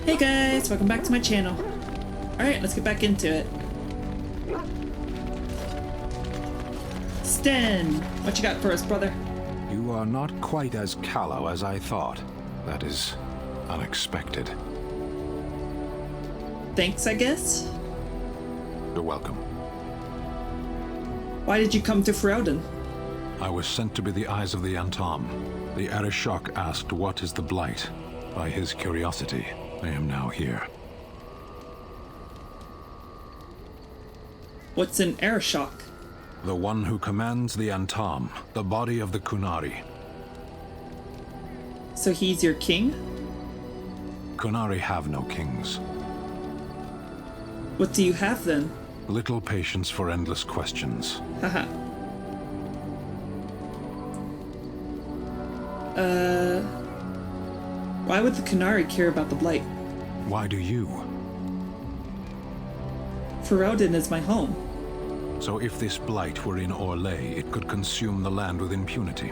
Hey guys, welcome back to my channel. Alright, let's get back into it. Sten, what you got for us, brother? You are not quite as callow as I thought. That is unexpected. Thanks, I guess? You're welcome. Why did you come to Ferelden? I was sent to be the eyes of the Antom. The Arishok asked, "What is the Blight?" By his curiosity, I am now here. What's an Arishok? The one who commands the Antom, the body of the Kunari. So he's your king? Kunari have no kings. What do you have then? Little patience for endless questions. Haha. Why would the Kunari care about the Blight? Why do you? Ferelden is my home. So if this Blight were in Orlais, it could consume the land with impunity.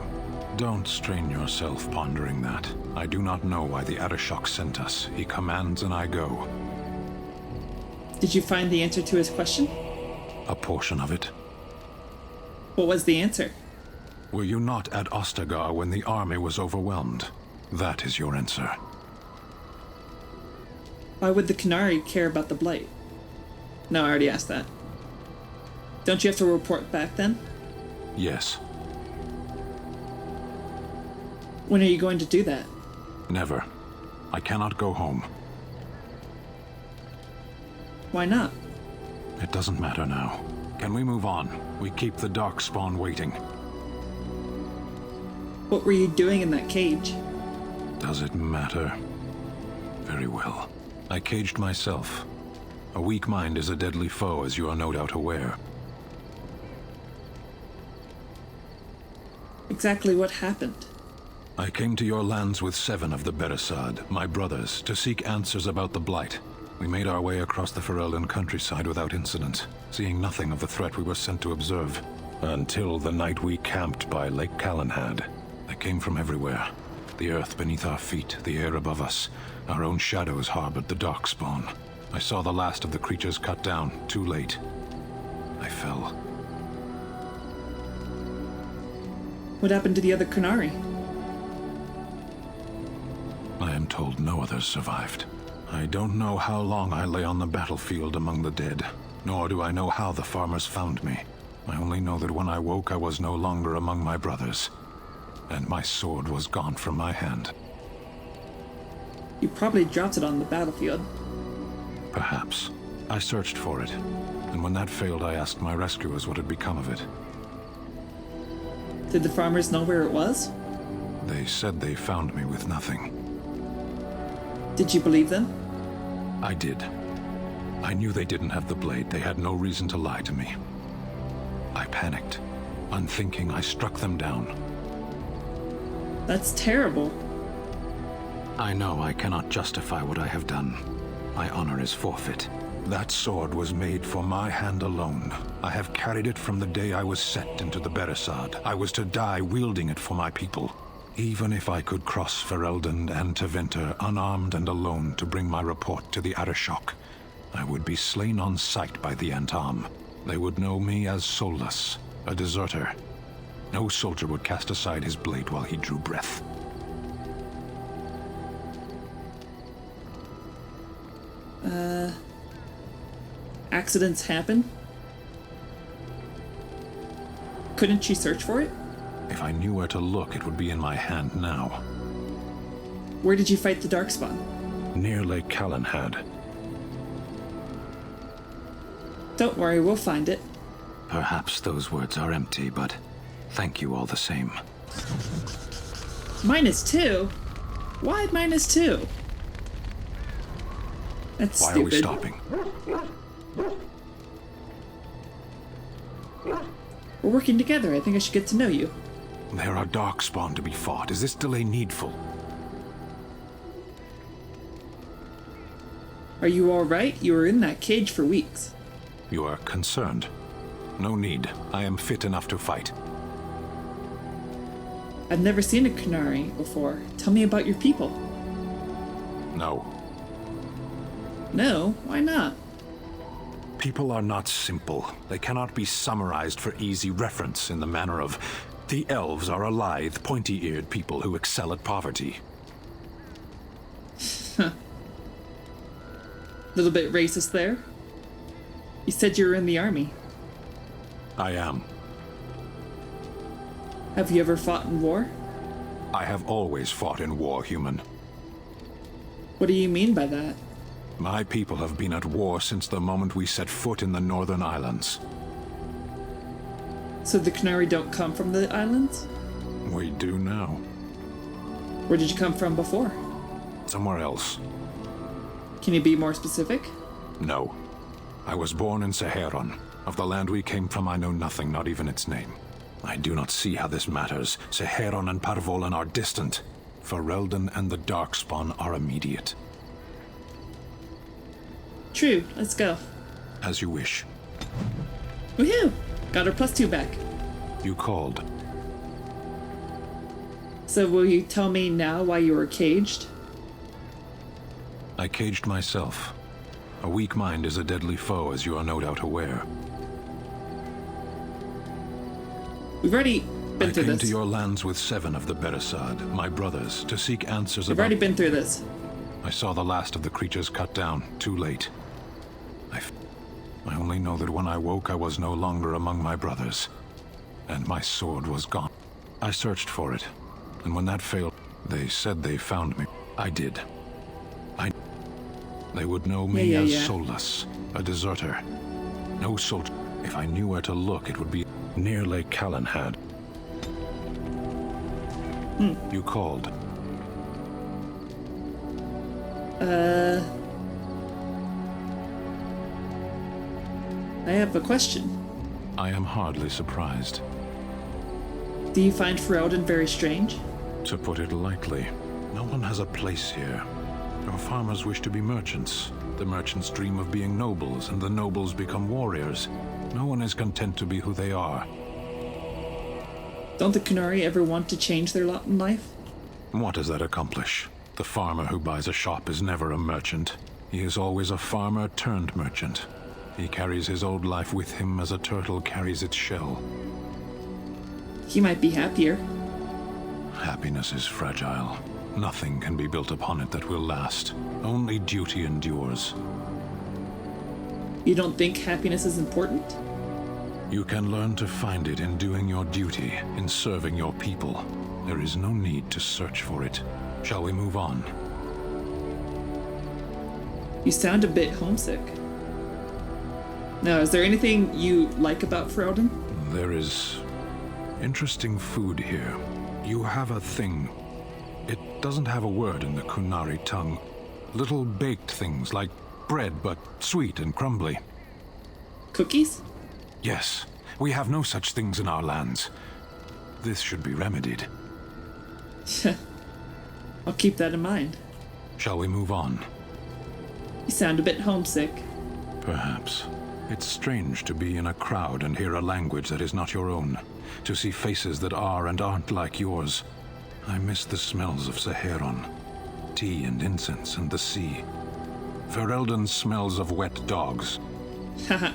Don't strain yourself pondering that. I do not know why the Arishok sent us. He commands and I go. Did you find the answer to his question? A portion of it. What was the answer? Were you not at Ostagar when the army was overwhelmed? That is your answer. Why would the Kunari care about the Blight? No, I already asked that. Don't you have to report back then? Yes. When are you going to do that? Never. I cannot go home. Why not? It doesn't matter now. Can we move on? We keep the Darkspawn waiting. What were you doing in that cage? Does it matter? Very well. I caged myself. A weak mind is a deadly foe, as you are no doubt aware. Exactly what happened? I came to your lands with 7 of the Beresad, my brothers, to seek answers about the Blight. We made our way across the Ferelden countryside without incident, seeing nothing of the threat we were sent to observe. Until the night we camped by Lake Calenhad. They came from everywhere. The earth beneath our feet, the air above us. Our own shadows harbored the Darkspawn. I saw the last of the creatures cut down, too late. I fell. What happened to the other Kunari? I am told no others survived. I don't know how long I lay on the battlefield among the dead, nor do I know how the farmers found me. I only know that when I woke, I was no longer among my brothers, and my sword was gone from my hand. You probably dropped it on the battlefield. Perhaps. I searched for it, and when that failed, I asked my rescuers what had become of it. Did the farmers know where it was? They said they found me with nothing. Did you believe them? I did. I knew they didn't have the blade. They had no reason to lie to me. I panicked. Unthinking, I struck them down. That's terrible. I know I cannot justify what I have done. My honor is forfeit. That sword was made for my hand alone. I have carried it from the day I was set into the Beresad. I was to die wielding it for my people. Even if I could cross Ferelden and Tevinter unarmed and alone to bring my report to the Arishok, I would be slain on sight by the Antom. They would know me as soulless, a deserter. No soldier would cast aside his blade while he drew breath. Accidents happen? Couldn't you search for it? If I knew where to look, it would be in my hand now. Where did you fight the Darkspawn? Near Lake Calenhad. Don't worry, we'll find it. Perhaps those words are empty, but thank you all the same. -2? Why -2? That's Why stupid. are we stopping? We're working together. I think I should get to know you. There are Darkspawn to be fought. Is this delay needful? Are you alright? You were in that cage for weeks. You are concerned. No need. I am fit enough to fight. I've never seen a Kunari before. Tell me about your people. No. No, why not? People are not simple. They cannot be summarized for easy reference in the manner of, the elves are a lithe, pointy-eared people who excel at poverty. Little bit racist there. You said you were in the army. I am. Have you ever fought in war? I have always fought in war, human. What do you mean by that? My people have been at war since the moment we set foot in the Northern Islands. So the Canary don't come from the islands? We do now. Where did you come from before? Somewhere else. Can you be more specific? No. I was born in Seheron. Of the land we came from, I know nothing, not even its name. I do not see how this matters. Seheron and Parvolan are distant. Ferelden and the Darkspawn are immediate. True, let's go. As you wish. Woohoo! Got our +2 back. You called. So will you tell me now why you were caged? I caged myself. A weak mind is a deadly foe, as you are no doubt aware. We've already been through I came this. to your lands with 7 of the Beresad, my brothers, to seek answers We've about... already been through this. I saw the last of the creatures cut down, too late. I only know that when I woke, I was no longer among my brothers, and my sword was gone. I searched for it, and when that failed, they said they found me. I did. They would know me as soulless, a deserter. No soldier. If I knew where to look, it would be near Lake Calenhad. You called. I have a question. I am hardly surprised. Do you find Ferelden very strange? To put it lightly, no one has a place here. Our farmers wish to be merchants. The merchants dream of being nobles, and the nobles become warriors. No one is content to be who they are. Don't the Canary ever want to change their lot in life? What does that accomplish? The farmer who buys a shop is never a merchant. He is always a farmer turned merchant. He carries his old life with him as a turtle carries its shell. He might be happier. Happiness is fragile. Nothing can be built upon it that will last. Only duty endures. You don't think happiness is important? You can learn to find it in doing your duty, in serving your people. There is no need to search for it. Shall we move on? You sound a bit homesick. Now, is there anything you like about Ferelden? There is interesting food here. You have a thing. It doesn't have a word in the Kunari tongue. Little baked things like bread, but sweet and crumbly. Cookies? Yes, we have no such things in our lands. This should be remedied. I'll keep that in mind. Shall we move on? You sound a bit homesick. Perhaps. It's strange to be in a crowd and hear a language that is not your own. To see faces that are and aren't like yours. I miss the smells of Seheron. Tea and incense and the sea. Ferelden smells of wet dogs. Haha.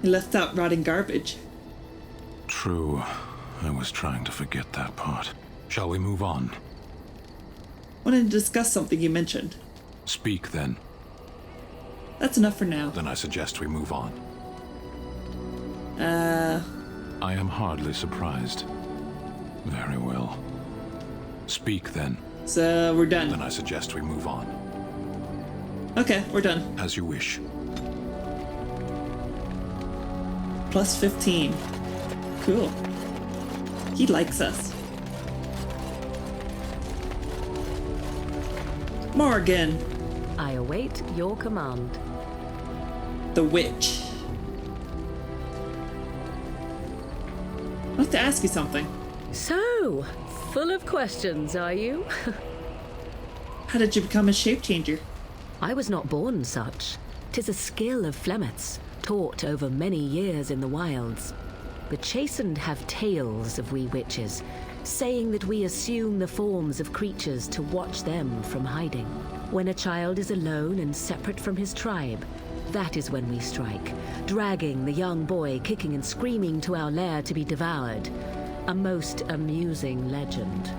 You left out rotting garbage. True. I was trying to forget that part. Shall we move on? Wanted to discuss something you mentioned. Speak, then. That's enough for now. Then I suggest we move on. I am hardly surprised. Very well. Speak, then. So, we're done. Then I suggest we move on. Okay, we're done. As you wish. Plus 15. Cool. He likes us. Morgan. I await your command. The witch. I'd like to ask you something. So, full of questions, are you? How did you become a shape changer? I was not born such. 'Tis a skill of Flemets, taught over many years in the wilds. The chastened have tales of we witches, saying that we assume the forms of creatures to watch them from hiding. When a child is alone and separate from his tribe, that is when we strike, dragging the young boy kicking and screaming to our lair to be devoured. A most amusing legend.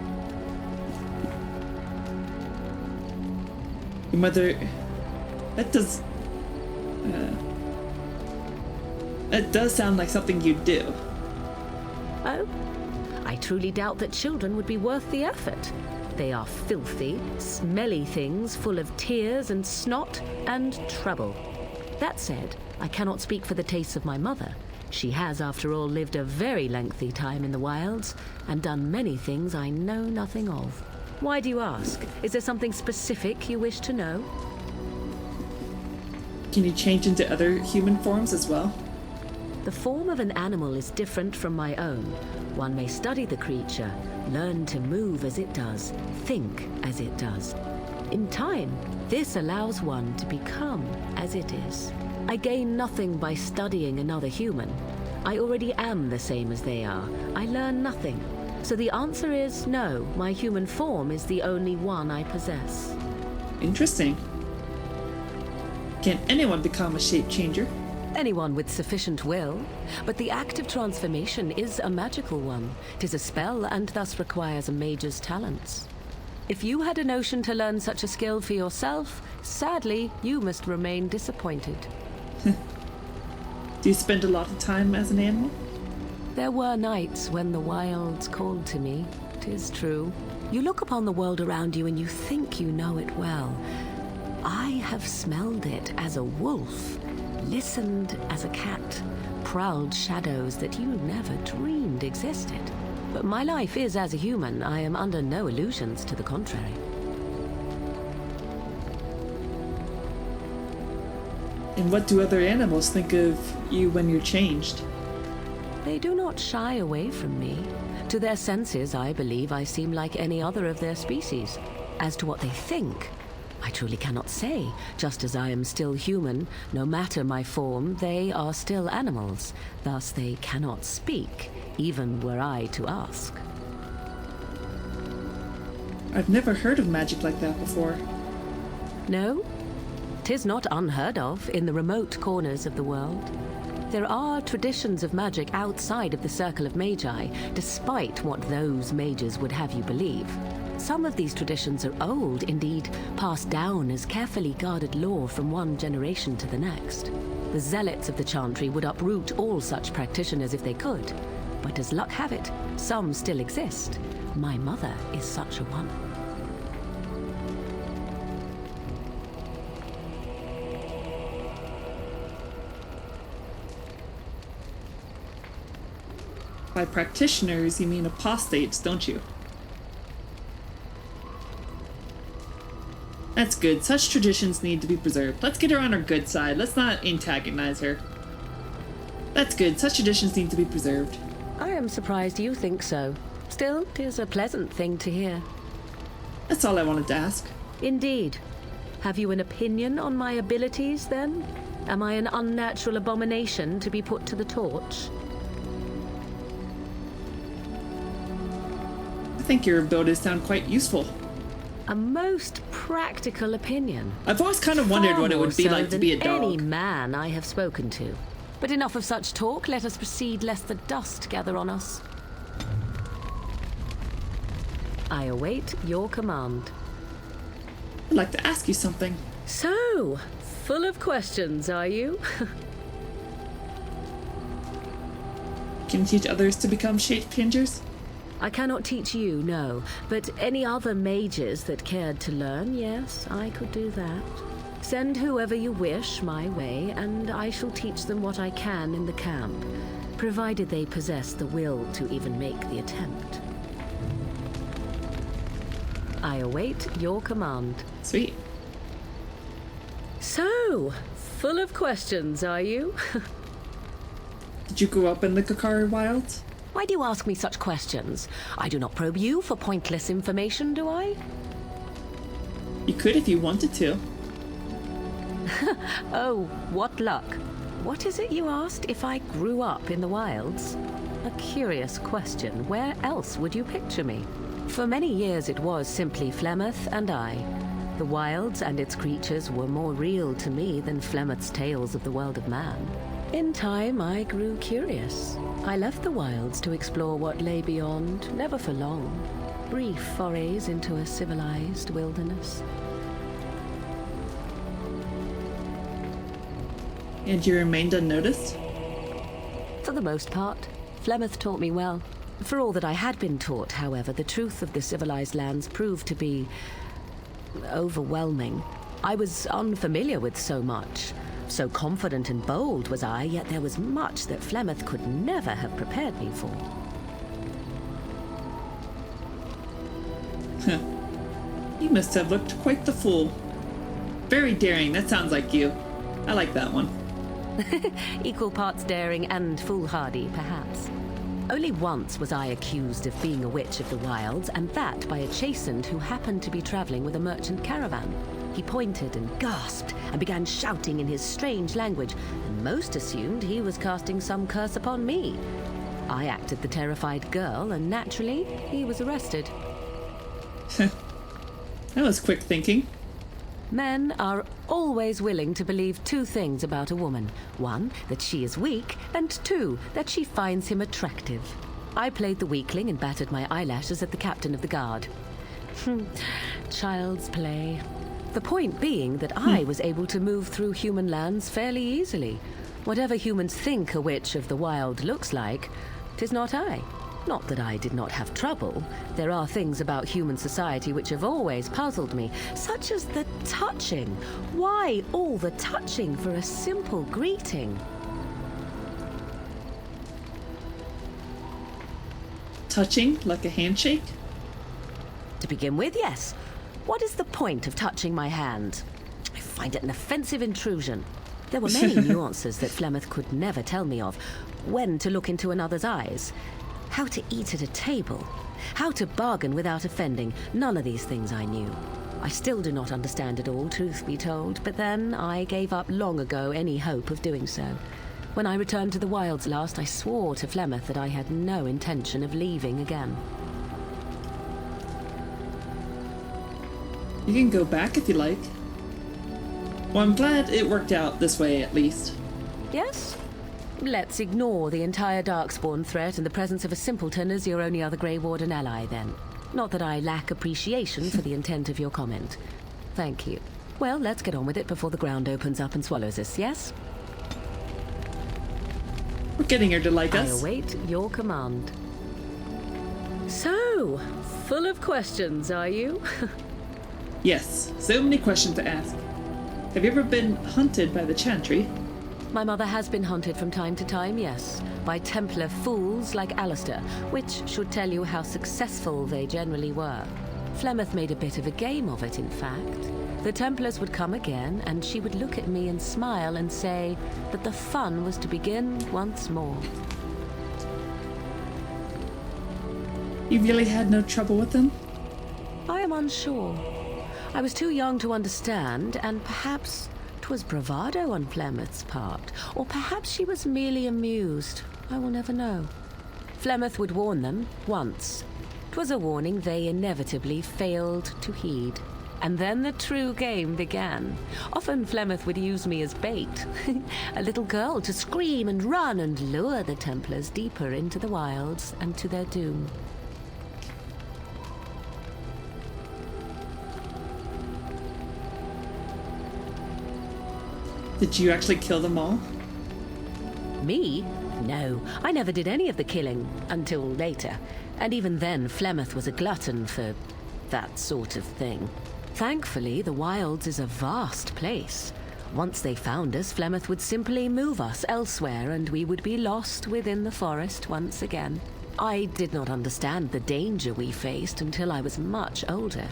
Your mother... That does sound like something you'd do. Oh? I truly doubt that children would be worth the effort. They are filthy, smelly things full of tears and snot and trouble. That said, I cannot speak for the tastes of my mother. She has, after all, lived a very lengthy time in the wilds and done many things I know nothing of. Why do you ask? Is there something specific you wish to know? Can you change into other human forms as well? The form of an animal is different from my own. One may study the creature, learn to move as it does, think as it does. In time, this allows one to become as it is. I gain nothing by studying another human. I already am the same as they are. I learn nothing. So the answer is no, my human form is the only one I possess. Interesting. Can anyone become a shape changer? Anyone with sufficient will, but the act of transformation is a magical one. 'Tis a spell and thus requires a mage's talents. If you had a notion to learn such a skill for yourself, sadly, you must remain disappointed. Do you spend a lot of time as an animal? There were nights when the wilds called to me, 'tis true. You look upon the world around you and you think you know it well. I have smelled it as a wolf, listened as a cat, prowled shadows that you never dreamed existed. But my life is as a human. I am under no illusions to the contrary. And what do other animals think of you when you're changed? They do not shy away from me. To their senses, I believe I seem like any other of their species. As to what they think, I truly cannot say. Just as I am still human, no matter my form, they are still animals. Thus they cannot speak, even were I to ask. I've never heard of magic like that before. No? 'Tis not unheard of in the remote corners of the world. There are traditions of magic outside of the circle of magi, despite what those mages would have you believe. Some of these traditions are old, indeed, passed down as carefully guarded lore from one generation to the next. The zealots of the chantry would uproot all such practitioners if they could. But as luck have it, some still exist. My mother is such a one. By practitioners, you mean apostates, don't you? That's good. Such traditions need to be preserved. Let's get her on our good side. Let's not antagonize her. That's good. Such traditions need to be preserved. I am surprised you think so. Still, 'tis a pleasant thing to hear. That's all I wanted to ask. Indeed. Have you an opinion on my abilities, then? Am I an unnatural abomination to be put to the torch? I think your abilities sound quite useful. A most practical opinion. I've always kind of wondered what it would be Far more like so to be a than any dog. man I have spoken to. But enough of such talk. Let us proceed, lest the dust gather on us. I await your command. I'd like to ask you something. So, full of questions, are you? Can you teach others to become shape changers? I cannot teach you, no. But any other mages that cared to learn, yes, I could do that. Send whoever you wish my way, and I shall teach them what I can in the camp, provided they possess the will to even make the attempt. I await your command. Sweet. So, full of questions, are you? Did you grow up in the Kakari wilds? Why do you ask me such questions? I do not probe you for pointless information, do I? You could if you wanted to. Oh, what luck. What is it you asked if I grew up in the wilds? A curious question. Where else would you picture me? For many years it was simply Flemeth and I. The wilds and its creatures were more real to me than Flemeth's tales of the world of man. In time, I grew curious. I left the wilds to explore what lay beyond, never for long. Brief forays into a civilized wilderness. And you remained unnoticed? For the most part, Flemeth taught me well. For all that I had been taught, however, the truth of the civilized lands proved to be overwhelming. I was unfamiliar with so much. So confident and bold was I, yet there was much that Flemeth could never have prepared me for. You must have looked quite the fool. Very daring, that sounds like you. I like that one. Equal parts daring and foolhardy, perhaps. Only once was I accused of being a witch of the wilds, and that by a chastened who happened to be traveling with a merchant caravan. He pointed and gasped and began shouting in his strange language, and most assumed he was casting some curse upon me. I acted the terrified girl, and naturally, he was arrested. That was quick thinking. Men are always willing to believe two things about a woman. One, that she is weak, and two, that she finds him attractive. I played the weakling and battered my eyelashes at the captain of the guard. Child's play. The point being that I was able to move through human lands fairly easily. Whatever humans think a witch of the wild looks like, 'tis not I. Not that I did not have trouble. There are things about human society which have always puzzled me, such as the touching. Why all the touching for a simple greeting? Touching, like a handshake? To begin with, yes. What is the point of touching my hand? I find it an offensive intrusion. There were many nuances that Flemeth could never tell me of. When to look into another's eyes. How to eat at a table. How to bargain without offending. None of these things I knew. I still do not understand it all, truth be told, but then I gave up long ago any hope of doing so. When I returned to the wilds last, I swore to Flemeth that I had no intention of leaving again. You can go back if you like. Well, I'm glad it worked out this way, at least. Yes? Let's ignore the entire Darkspawn threat and the presence of a simpleton as your only other Grey Warden ally, then. Not that I lack appreciation for the intent of your comment. Thank you. Well, let's get on with it before the ground opens up and swallows us, yes? We're getting her to like I us. await your command. So, full of questions, are you? Yes, so many questions to ask. Have you ever been hunted by the Chantry? My mother has been hunted from time to time, yes, by Templar fools like Alistair, which should tell you how successful they generally were. Flemeth made a bit of a game of it, in fact. The Templars would come again, and she would look at me and smile and say that the fun was to begin once more. You really had no trouble with them? I am unsure. I was too young to understand, and perhaps 'twas bravado on Flemeth's part, or perhaps she was merely amused. I will never know. Flemeth would warn them, once. 'Twas a warning they inevitably failed to heed. And then the true game began. Often Flemeth would use me as bait. A little girl to scream and run and lure the Templars deeper into the wilds and to their doom. Did you actually kill them all? Me? No, I never did any of the killing, until later. And even then, Flemeth was a glutton for that sort of thing. Thankfully, the wilds is a vast place. Once they found us, Flemeth would simply move us elsewhere, and we would be lost within the forest once again. I did not understand the danger we faced until I was much older.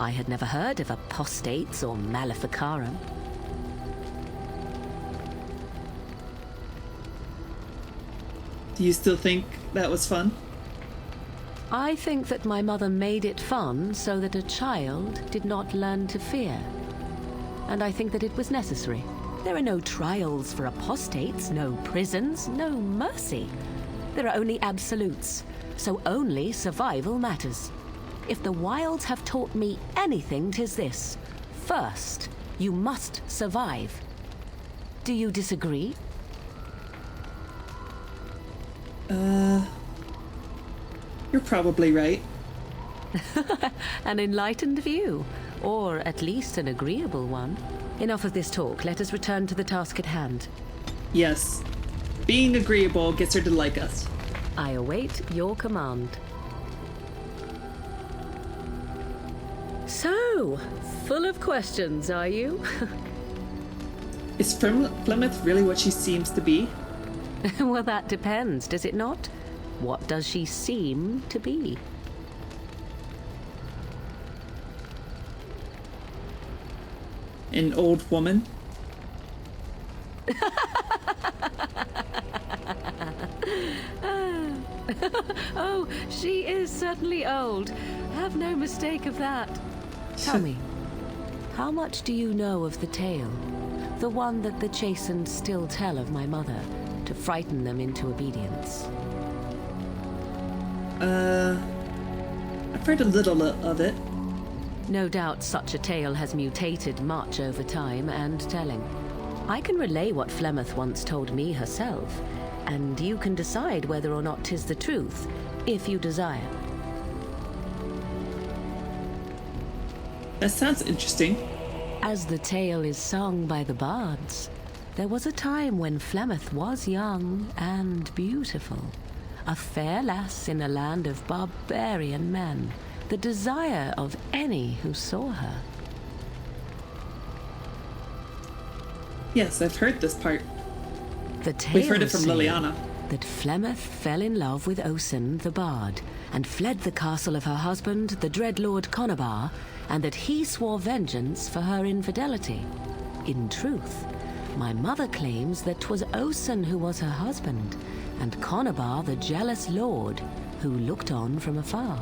I had never heard of apostates or maleficarum. Do you still think that was fun? I think that my mother made it fun so that a child did not learn to fear. And I think that it was necessary. There are no trials for apostates, no prisons, no mercy. There are only absolutes, so only survival matters. If the wilds have taught me anything, 'tis this. First, you must survive. Do you disagree? You're probably right. An enlightened view, or at least an agreeable one. Enough of this talk. Let us return to the task at hand. Yes. Being agreeable gets her to like us. I await your command. So, full of questions, are you? Is Flemeth really what she seems to be? Well, that depends, does it not? What does she seem to be? An old woman? Oh, she is certainly old. Have no mistake of that. Tell me, how much do you know of the tale? The one that the chastened still tell of my mother, to frighten them into obedience. I've heard a little of it. No doubt such a tale has mutated much over time and telling. I can relay what Flemeth once told me herself, and you can decide whether or not 'tis the truth, if you desire. That sounds interesting. As the tale is sung by the bards, there was a time when Flemeth was young and beautiful, a fair lass in a land of barbarian men, the desire of any who saw her. Yes, I've heard this part. The tale We've heard it from said Liliana. that Flemeth fell in love with Osen the bard, and fled the castle of her husband, the dread Lord Conabar, and that he swore vengeance for her infidelity. In truth, my mother claims that 'twas Osen who was her husband, and Conabar the jealous lord, who looked on from afar.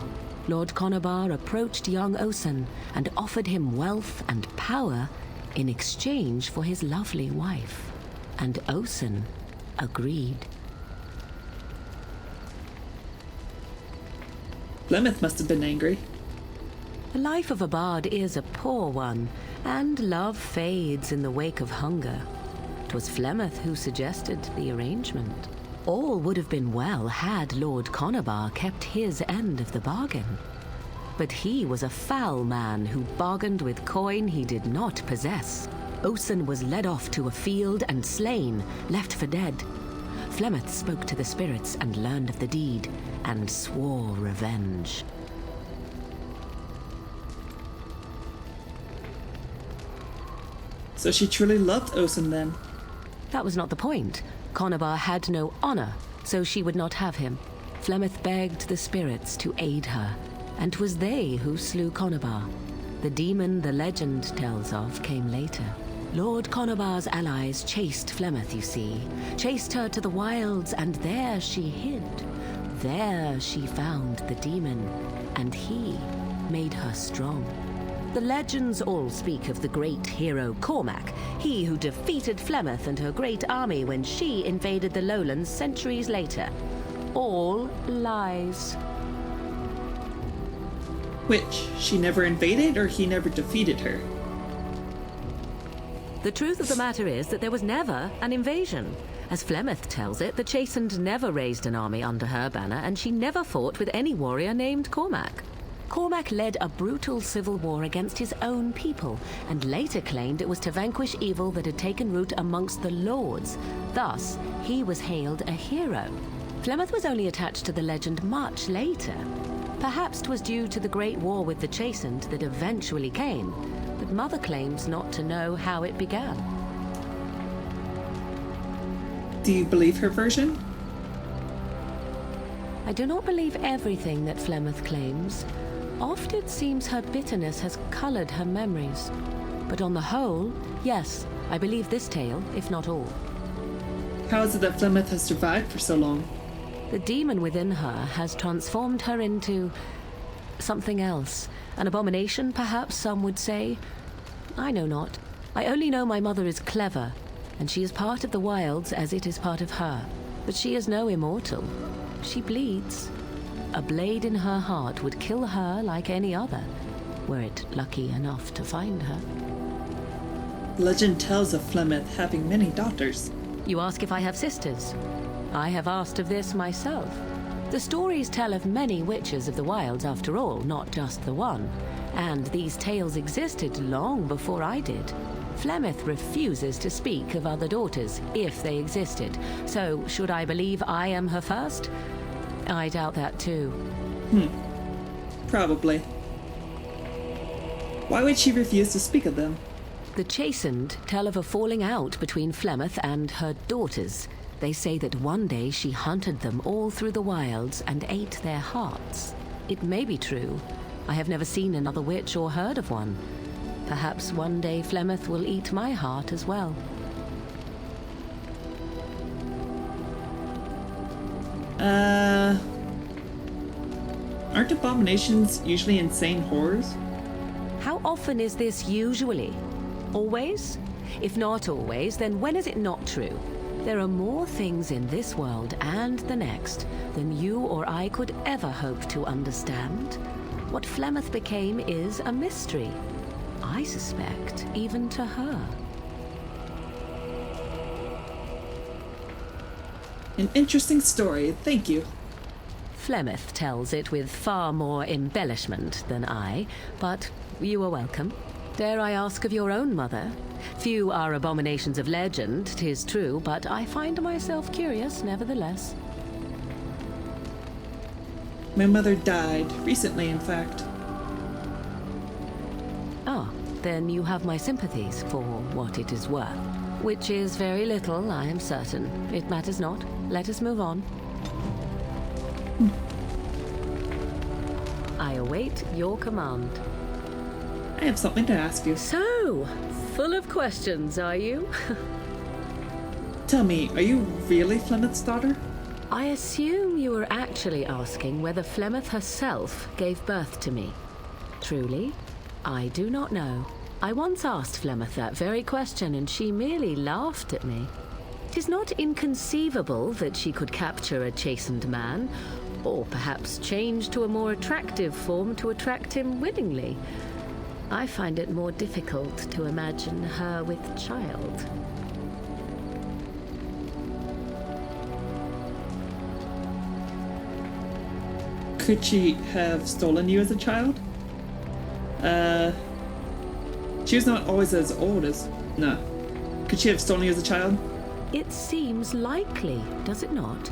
Lord Conabar approached young Osen and offered him wealth and power in exchange for his lovely wife, and Osen agreed. Flemeth must have been angry. The life of a bard is a poor one, and love fades in the wake of hunger. 'Twas Flemeth who suggested the arrangement. All would have been well had Lord Conabar kept his end of the bargain. But he was a foul man who bargained with coin he did not possess. Osen was led off to a field and slain, left for dead. Flemeth spoke to the spirits and learned of the deed, and swore revenge. So she truly loved Osen then. That was not the point. Conabar had no honor, so she would not have him. Flemeth begged the spirits to aid her, and 'twas they who slew Conabar. The demon the legend tells of came later. Lord Conabar's allies chased Flemeth, you see, chased her to the wilds, and there she hid. There she found the demon, and he made her strong. The legends all speak of the great hero Cormac, he who defeated Flemeth and her great army when she invaded the lowlands centuries later. All lies. Which, she never invaded or he never defeated her? The truth of the matter is that there was never an invasion. As Flemeth tells it, the Chastened never raised an army under her banner, and she never fought with any warrior named Cormac. Cormac led a brutal civil war against his own people, and later claimed it was to vanquish evil that had taken root amongst the lords. Thus, he was hailed a hero. Flemeth was only attached to the legend much later. Perhaps 'twas due to the great war with the Chastened that eventually came, but Mother claims not to know how it began. Do you believe her version? I do not believe everything that Flemeth claims. Oft it seems her bitterness has colored her memories. But on the whole, yes, I believe this tale, if not all. How is it that Flemeth has survived for so long? The demon within her has transformed her into something else. An abomination, perhaps some would say. I know not. I only know my mother is clever, and she is part of the wilds as it is part of her. But she is no immortal. She bleeds. A blade in her heart would kill her like any other, were it lucky enough to find her. Legend tells of Flemeth having many daughters. You ask if I have sisters. I have asked of this myself. The stories tell of many witches of the wilds after all, not just the one. And these tales existed long before I did. Flemeth refuses to speak of other daughters, if they existed. So, should I believe I am her first? I doubt that too. Probably. Why would she refuse to speak of them? The Chastened tell of a falling out between Flemeth and her daughters. They say that one day she hunted them all through the wilds and ate their hearts. It may be true. I have never seen another witch or heard of one. Perhaps one day Flemeth will eat my heart as well. Aren't abominations usually insane horrors? How often is this usually? Always? If not always, then when is it not true? There are more things in this world and the next than you or I could ever hope to understand. What Flemeth became is a mystery. I suspect, even to her. An interesting story, thank you. Flemeth tells it with far more embellishment than I, but you are welcome. Dare I ask of your own mother? Few are abominations of legend, 'tis true, but I find myself curious nevertheless. My mother died, recently in fact. Ah, then you have my sympathies for what it is worth. Which is very little, I am certain. It matters not. Let us move on. I await your command. I have something to ask you. So, full of questions, are you? Tell me, are you really Flemeth's daughter? I assume you were actually asking whether Flemeth herself gave birth to me. Truly, I do not know. I once asked Flemeth that very question, and she merely laughed at me. 'Tis not inconceivable that she could capture a chastened man, or perhaps change to a more attractive form to attract him willingly. I find it more difficult to imagine her with child. Could she have stolen you as a child? She was not always as old as... No. Could she have stolen you as a child? It seems likely, does it not?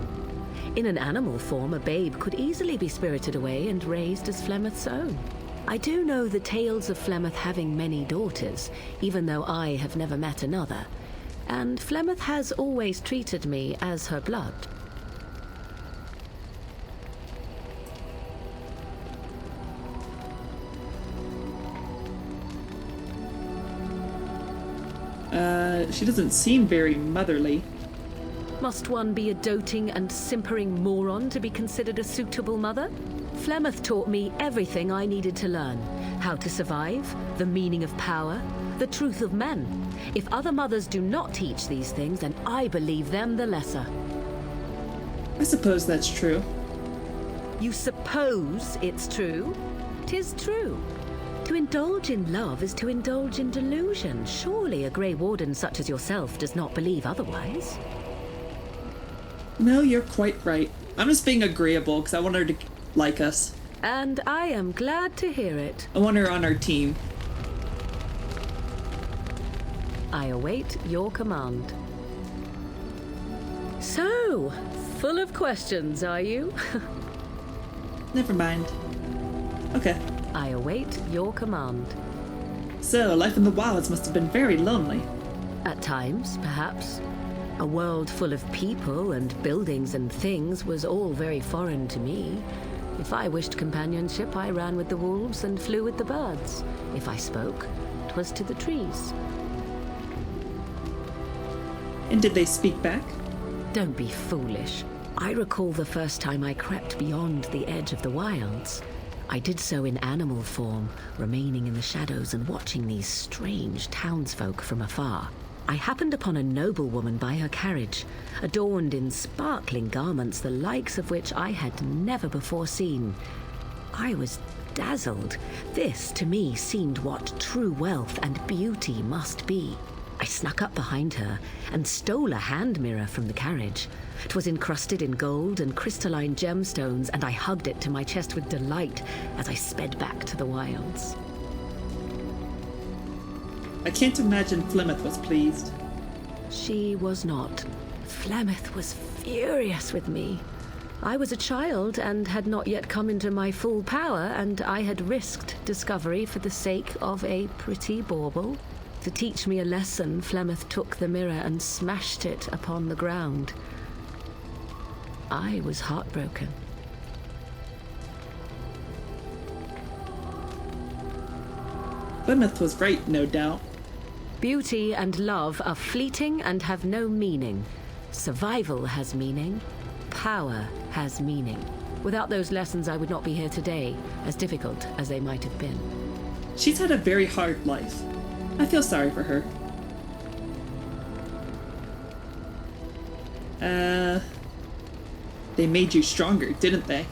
In an animal form, a babe could easily be spirited away and raised as Flemeth's own. I do know the tales of Flemeth having many daughters, even though I have never met another. And Flemeth has always treated me as her blood. She doesn't seem very motherly. Must one be a doting and simpering moron to be considered a suitable mother? Flemeth taught me everything I needed to learn. How to survive, the meaning of power, the truth of men. If other mothers do not teach these things, then I believe them the lesser. I suppose that's true. You suppose it's true? 'Tis true. To indulge in love is to indulge in delusion. Surely a Grey Warden such as yourself does not believe otherwise. No, you're quite right. I'm just being agreeable because I want her to like us. And I am glad to hear it. I want her on our team. I await your command. So, full of questions, are you? Never mind. Okay. I await your command. So, life in the wilds must have been very lonely. At times, perhaps. A world full of people and buildings and things was all very foreign to me. If I wished companionship, I ran with the wolves and flew with the birds. If I spoke, 'twas to the trees. And did they speak back? Don't be foolish. I recall the first time I crept beyond the edge of the wilds. I did so in animal form, remaining in the shadows and watching these strange townsfolk from afar. I happened upon a noblewoman by her carriage, adorned in sparkling garments the likes of which I had never before seen. I was dazzled. This, to me, seemed what true wealth and beauty must be. I snuck up behind her and stole a hand mirror from the carriage. It was encrusted in gold and crystalline gemstones, and I hugged it to my chest with delight as I sped back to the wilds. I can't imagine Flemeth was pleased. She was not. Flemeth was furious with me. I was a child and had not yet come into my full power, and I had risked discovery for the sake of a pretty bauble. To teach me a lesson, Flemeth took the mirror and smashed it upon the ground. I was heartbroken. Flemeth was right, no doubt. Beauty and love are fleeting and have no meaning. Survival has meaning. Power has meaning. Without those lessons, I would not be here today, as difficult as they might have been. She's had a very hard life. I feel sorry for her. They made you stronger, didn't they?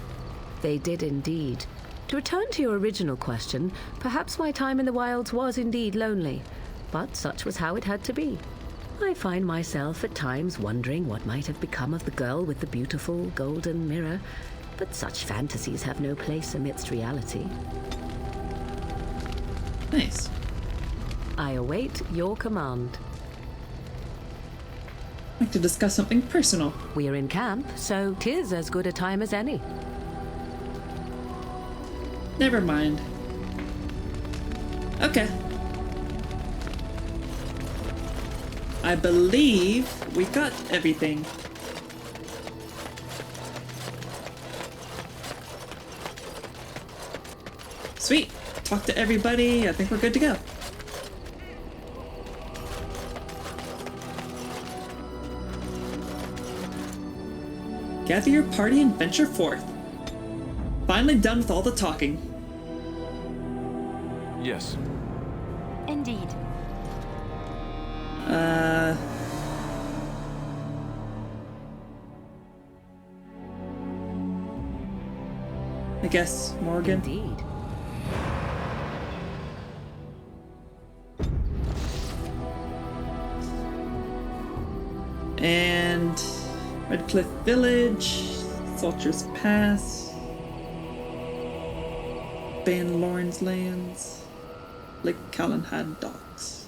They did indeed. To return to your original question, perhaps my time in the wilds was indeed lonely, but such was how it had to be. I find myself at times wondering what might have become of the girl with the beautiful golden mirror, but such fantasies have no place amidst reality. Nice. I await your command. I'd like to discuss something personal. We are in camp, so 'tis as good a time as any. Never mind. Okay. I believe we got everything. Sweet. Talk to everybody. I think we're good to go. Gather your party and venture forth. Finally done with all the talking. Yes. Indeed. I guess Morgan. Indeed. And Redcliffe Village, Salter's Pass, Ban Lawrence Lands, Lake Callanhad Docks.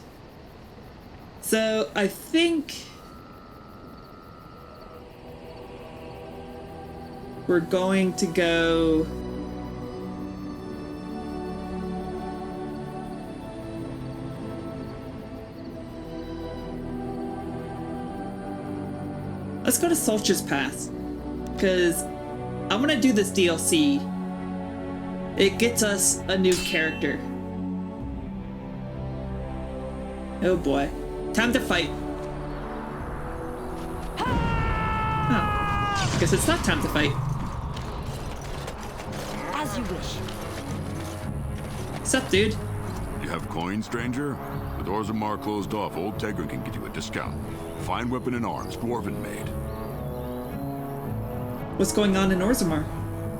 So I think we're going to go let's go to Salter's Pass, because I want to do this DLC. It gets us a new character. Oh boy. Time to fight. Oh. Guess it's not time to fight. As you wish. Sup, dude? You have coins, stranger? The doors of Mar closed off. Old Tegra can get you a discount. Fine weapon and arms, dwarven made. What's going on in Orzammar?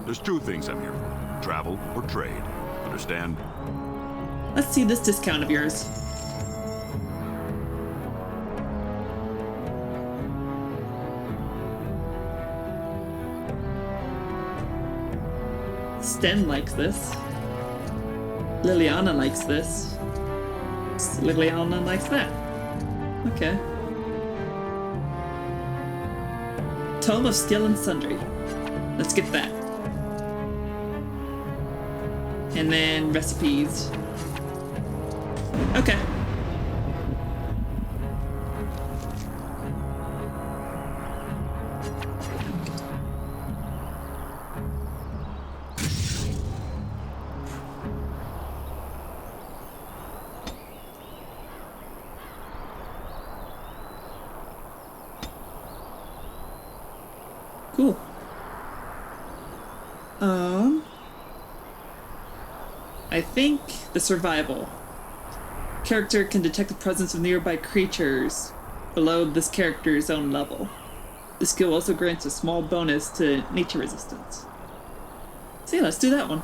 There's two things I'm here for. Travel or trade. Understand? Let's see this discount of yours. Sten likes this. Liliana likes this. Liliana likes that. Okay. Tome of Steel and Sundry. Let's get that. And then recipes. Okay. Cool. I think the survival. Character can detect the presence of nearby creatures below this character's own level. The skill also grants a small bonus to nature resistance. So yeah, let's do that one.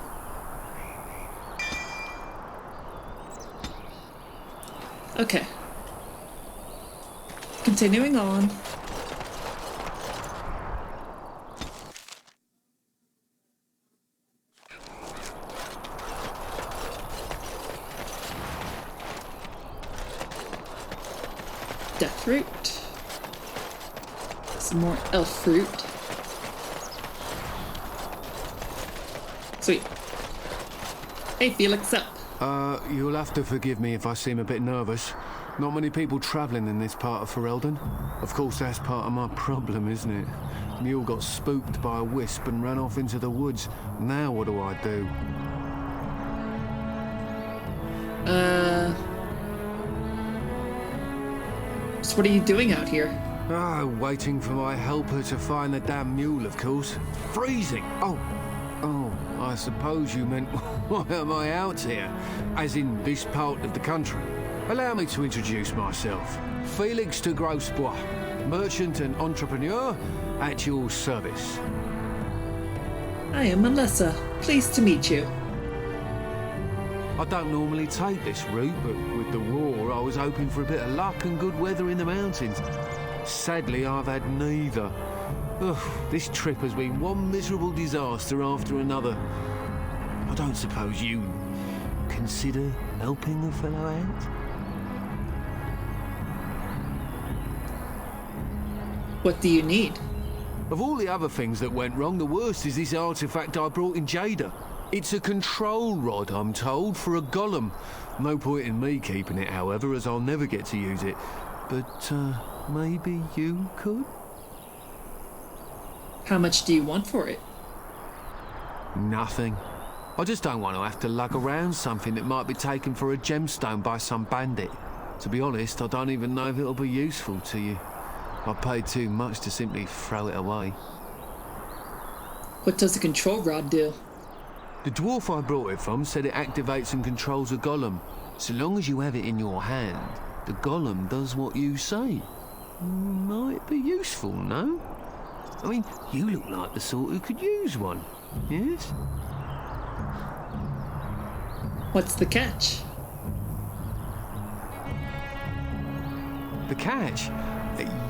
Okay. Continuing on. Death fruit. Some more elf fruit. Sweet. Hey, Felix, up. You'll have to forgive me if I seem a bit nervous. Not many people travelling in this part of Ferelden. Of course, that's part of my problem, isn't it? Mule got spooked by a wisp and ran off into the woods. Now what do I do? So what are you doing out here? Waiting for my helper to find the damn mule, of course. Freezing! Oh, I suppose you meant, why am I out here? As in this part of the country. Allow me to introduce myself. Felix de Grosbois, merchant and entrepreneur at your service. I am Melissa. Pleased to meet you. I don't normally take this route, but with the war, I was hoping for a bit of luck and good weather in the mountains. Sadly, I've had neither. Ugh, this trip has been one miserable disaster after another. I don't suppose you consider helping a fellow out? What do you need? Of all the other things that went wrong, the worst is this artifact I brought in Jada. It's a control rod, I'm told, for a golem. No point in me keeping it, however, as I'll never get to use it. But, maybe you could? How much do you want for it? Nothing. I just don't want to have to lug around something that might be taken for a gemstone by some bandit. To be honest, I don't even know if it'll be useful to you. I paid too much to simply throw it away. What does the control rod do? The dwarf I brought it from said it activates and controls a golem. So long as you have it in your hand, the golem does what you say. Might be useful, no? I mean, you look like the sort who could use one, yes? What's the catch? The catch?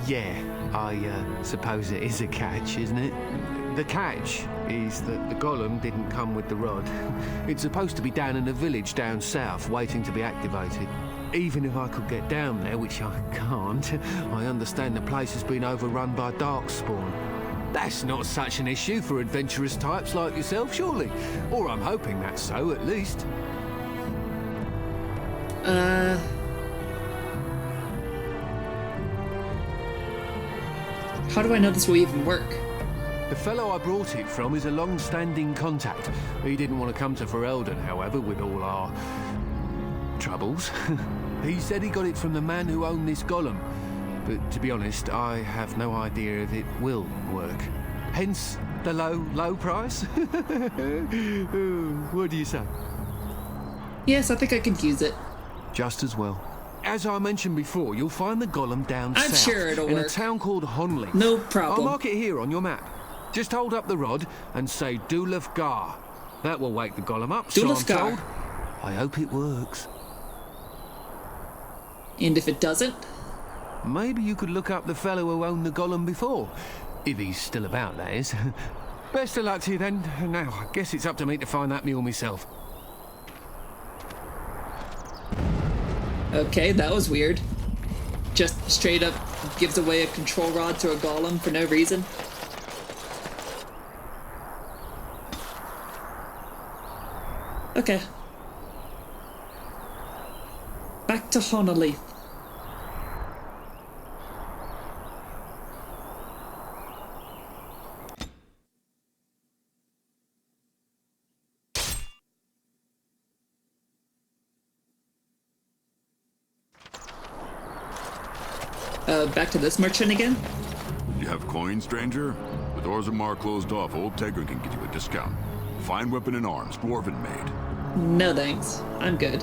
Yeah, I suppose it is a catch, isn't it? The catch is that the golem didn't come with the rod. It's supposed to be down in a village down south, waiting to be activated. Even if I could get down there, which I can't, I understand the place has been overrun by darkspawn. That's not such an issue for adventurous types like yourself, surely? Or I'm hoping that's so, at least. How do I know this will even work? The fellow I brought it from is a long-standing contact. He didn't want to come to Ferelden, however, with all our troubles. He said he got it from the man who owned this golem. But to be honest, I have no idea if it will work. Hence the low price. What do you say? Yes, I think I could use it. Just as well. As I mentioned before, you'll find the golem down I'm south sure it'll in work. a town called Honley. No problem. I'll mark it here on your map. Just hold up the rod and say Dulaf Gar. That will wake the golem up, so I'm Dulaf Gar. told. I hope it works. And if it doesn't? Maybe you could look up the fellow who owned the golem before. If he's still about, that is. Best of luck to you then. Now, I guess it's up to me to find that mule myself. Okay, that was weird. Just straight up gives away a control rod to a golem for no reason. Okay. Back to Honolulu. Back to this merchant again? You have coin, stranger? With Orzammar closed off, Old Tegrin can get you a discount. Fine weapon and arms, dwarven made. No thanks. I'm good.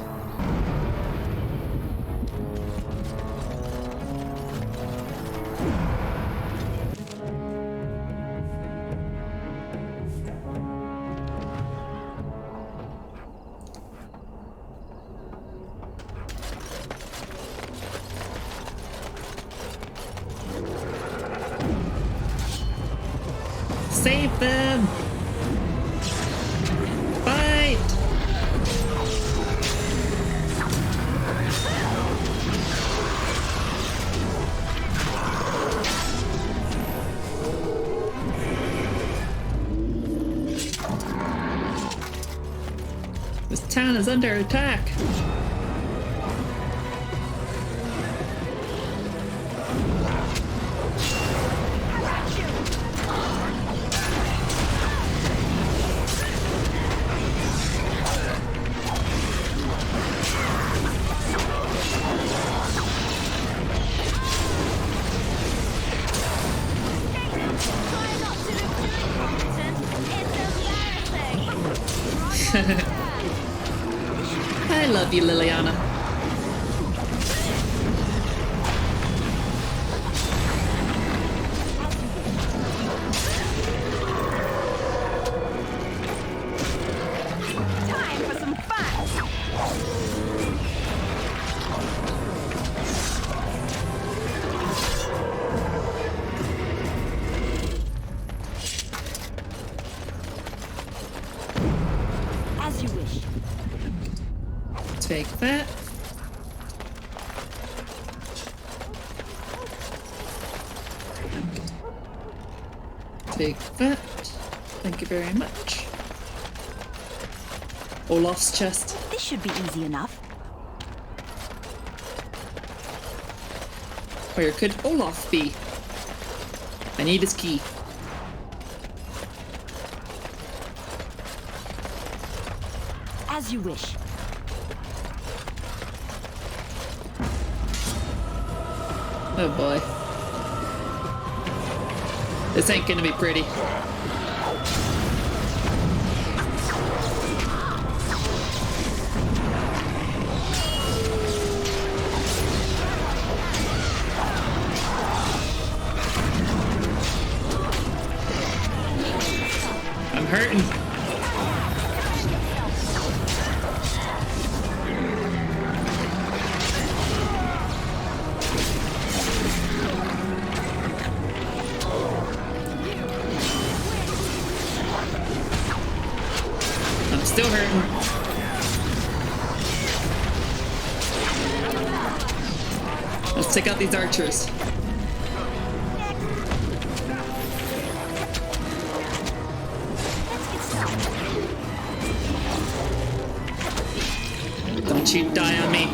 Save them! Fight! This town is under attack. I love you, Liliana. Time for some fun. As you wish. Take that. Take that. Thank you very much. Olaf's chest. This should be easy enough. Where could Olaf be? I need his key. As you wish. Oh boy. This ain't gonna be pretty. I'm hurting. I'm still hurting. Let's take out these archers. Don't you die on me.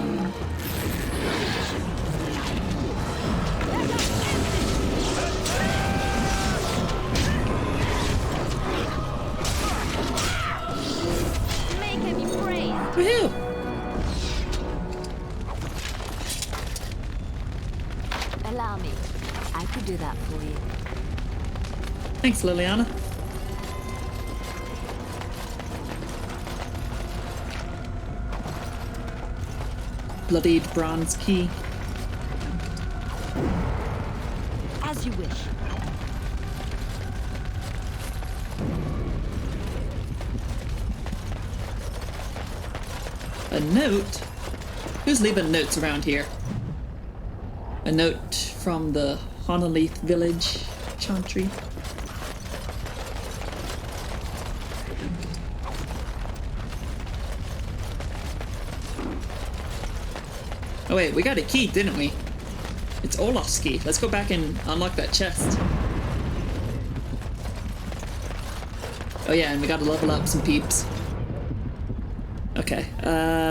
Make him be praised. Woohoo! Allow me. I could do that for you. Thanks, Liliana. Bloodied bronze key. As you wish. A note? Who's leaving notes around here? A note from the Honolith village chantry. Oh wait, we got a key, didn't we? It's Olaf's key. Let's go back and unlock that chest. Oh yeah, and we gotta level up some peeps. Okay,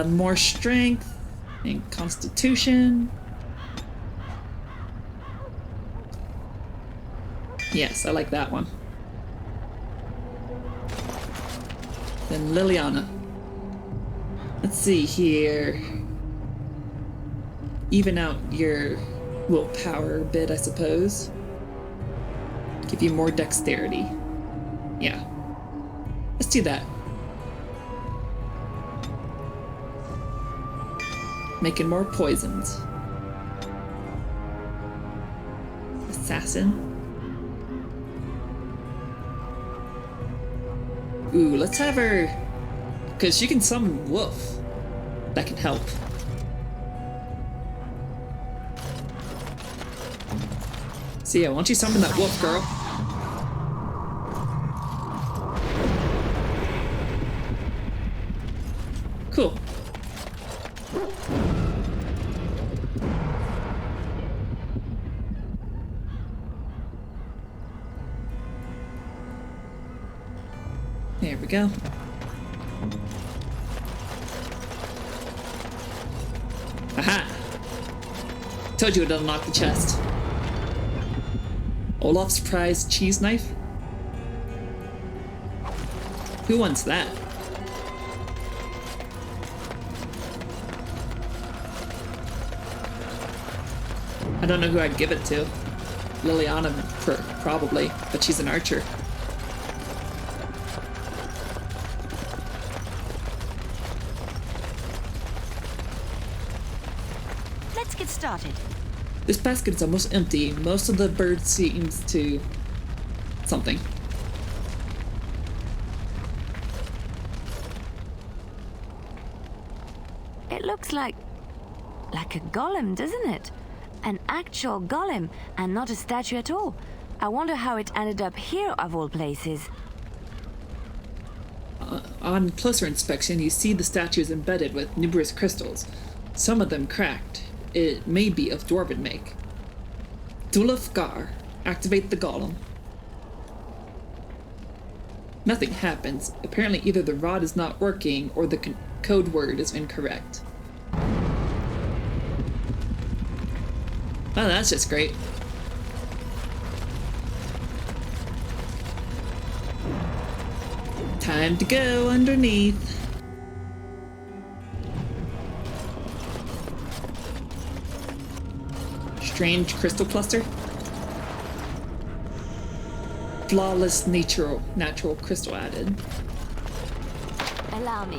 more strength and constitution. Yes, I like that one. Then Liliana. Let's see here. Even out your willpower a bit, I suppose. Give you more dexterity. Yeah. Let's do that. Making more poisons. Assassin. Ooh, let's have her... because she can summon Wolf. That can help. So yeah, why don't you summon that wolf, girl? Cool. There we go. Aha! Told you it'd unlock the chest. Olaf's prized cheese knife? Who wants that? I don't know who I'd give it to. Liliana, probably, but she's an archer. Let's get started. This basket is almost empty. Most of the bird seems to... something. It looks like a golem, doesn't it? An actual golem, and not a statue at all. I wonder how it ended up here, of all places. On closer inspection, you see the statue is embedded with numerous crystals. Some of them cracked. It may be of dwarven make. Dulafgar. Activate the golem. Nothing happens. Apparently either the rod is not working or the code word is incorrect. Oh, that's just great. Time to go underneath. Strange crystal cluster. Flawless natural crystal added. Allow me.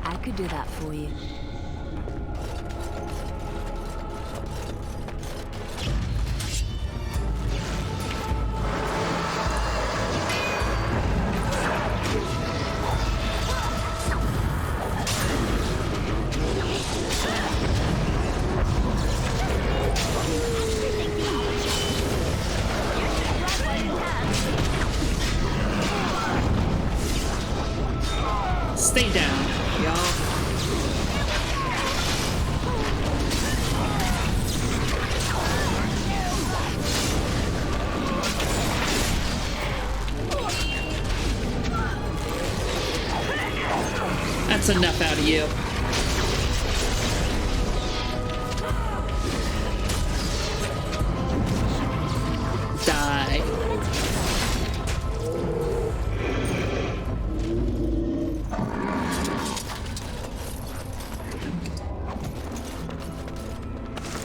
I could do that for you. Stay down, y'all. That's enough out of you. Die.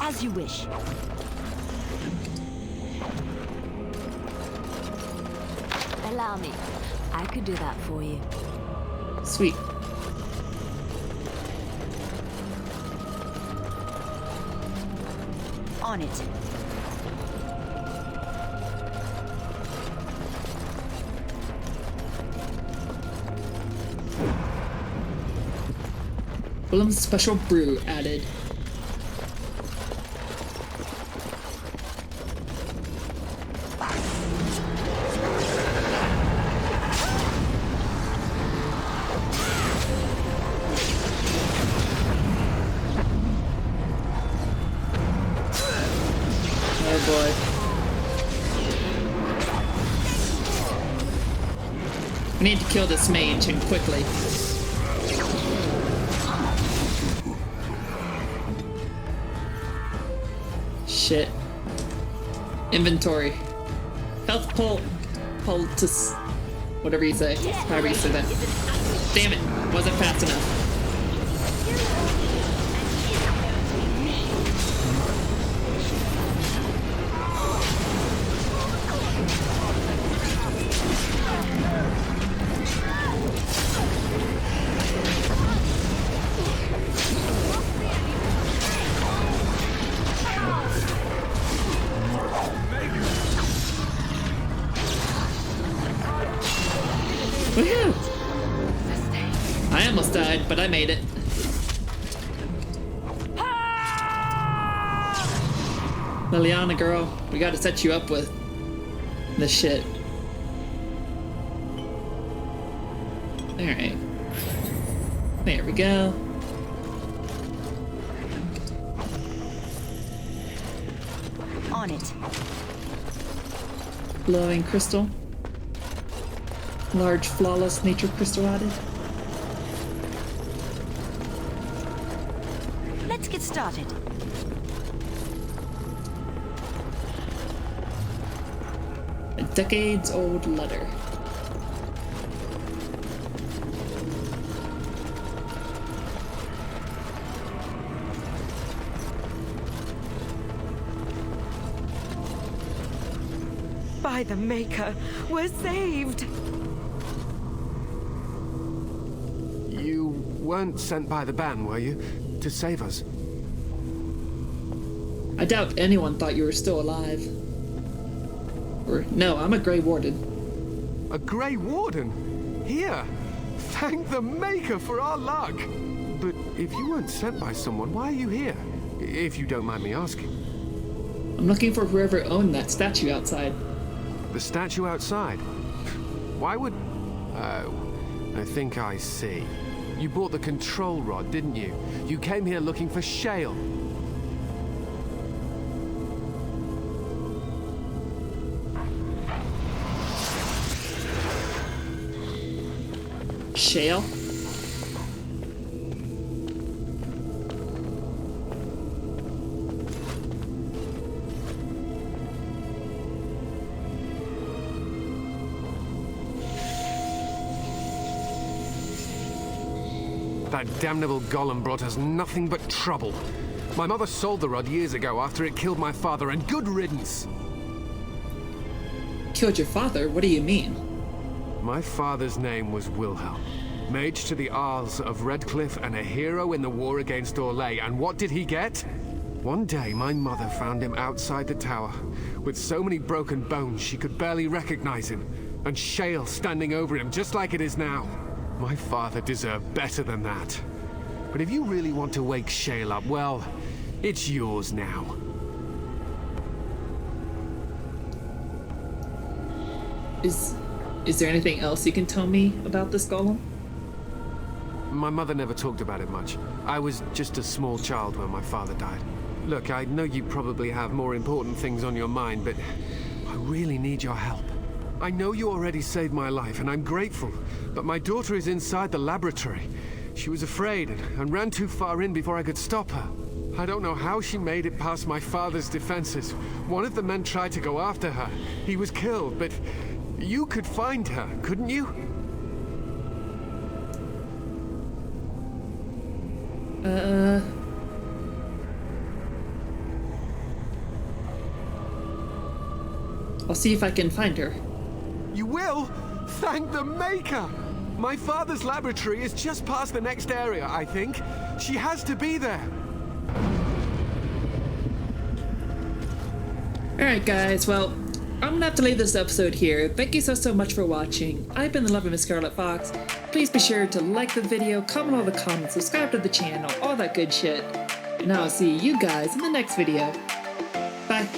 As you wish. Allow me. I could do that for you. Sweet. On it. Willem's special brew added. Oh boy. We need to kill this mage and quickly. Shit. Inventory. Health poultice. Whatever you say. However you say that. Damn it. Wasn't fast enough. Woohoo! I almost died, but I made it. Liliana, girl, we gotta set you up with this shit. Alright. I There we go. On it. Glowing crystal. Large, flawless nature crystal added. Let's get started. A decades-old letter. By the Maker, we're saved! You weren't sent by the ban, were you? To save us? I doubt anyone thought you were still alive. Or, no, I'm a Grey Warden. A Grey Warden? Here! Thank the Maker for our luck! But if you weren't sent by someone, why are you here? If you don't mind me asking. I'm looking for whoever owned that statue outside. The statue outside? Why would... Oh, I think I see. You bought the control rod, didn't you? You came here looking for Shale. Shale? That damnable golem brought us nothing but trouble. My mother sold the rod years ago after it killed my father, and good riddance. Killed your father? What do you mean? My father's name was Wilhelm, mage to the Isles of Redcliffe and a hero in the war against Orlais. And what did he get? One day, my mother found him outside the tower, with so many broken bones she could barely recognize him, and Shale standing over him just like it is now. My father deserved better than that. But if you really want to wake Shale up, well, it's yours now. Is there anything else you can tell me about this golem? My mother never talked about it much. I was just a small child when my father died. Look, I know you probably have more important things on your mind, but I really need your help. I know you already saved my life, and I'm grateful, but my daughter is inside the laboratory. She was afraid and ran too far in before I could stop her. I don't know how she made it past my father's defenses. One of the men tried to go after her. He was killed, but you could find her, couldn't you? I'll see if I can find her. You will? Thank the Maker! My father's laboratory is just past the next area, I think. She has to be there. Alright guys, well, I'm gonna have to leave this episode here. Thank you so much for watching. I've been the lovely Miss Scarlet Fox. Please be sure to like the video, comment all the comments, subscribe to the channel, all that good shit. And I'll see you guys in the next video. Bye.